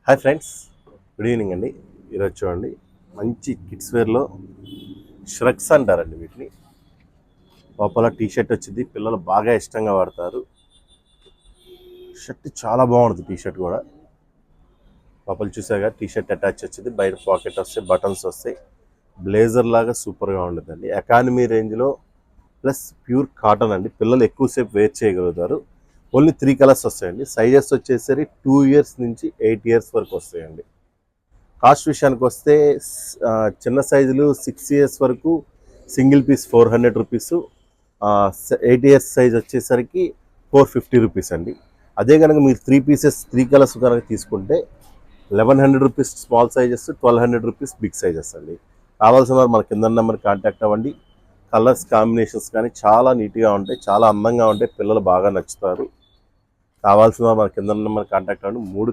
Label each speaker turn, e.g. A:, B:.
A: Hi friends, good evening అండి. ఈరోజు చూడండి, మంచి కిడ్స్ వేర్లో ష్రగ్స్ అంటారండి వీటిని. లోపల టీ షర్ట్ వచ్చింది, పిల్లలు బాగా ఇష్టంగా వాడతారు. షర్ట్ చాలా బాగుంటుంది, టీ షర్ట్ కూడా. లోపల చూసాగా టీ షర్ట్ అటాచ్ వచ్చింది, బయట పాకెట్ వస్తాయి, బటన్స్ వస్తాయి. బ్లేజర్ లాగా సూపర్గా ఉంటుందండి. ఎకానమీ రేంజ్లో ప్లస్ ప్యూర్ కాటన్ అండి. పిల్లలు ఎక్కువసేపు వేర్ చేయగలుగుతారు. ఓన్లీ 3 కలర్స్ వస్తాయండి. సైజెస్ వచ్చేసరి 2 ఇయర్స్ నుంచి 8 ఇయర్స్ వరకు వస్తాయండి. కాస్ట్ విషయానికి వస్తే చిన్న సైజులు 6 ఇయర్స్ వరకు single piece 400 rupees, 8 years size వచ్చేసరికి 450 రూపీస్ అండి. అదే కనుక మీరు 3 పీసెస్ 3 కలర్స్ కనుక తీసుకుంటే 1100 rupees small sizes, 1200 rupees big sizes అండి. కావాల్సిన వారు మన కింద నెంబర్ కాంటాక్ట్ అవ్వండి. కలర్స్ కాంబినేషన్స్ కానీ చాలా నీట్గా ఉంటాయి, చాలా అందంగా ఉంటాయి, పిల్లలు బాగా నచ్చుతారు. కావాల్సిన వారు మన కింద నెంబర్ కాంటాక్ట్ అవ్వండి. 3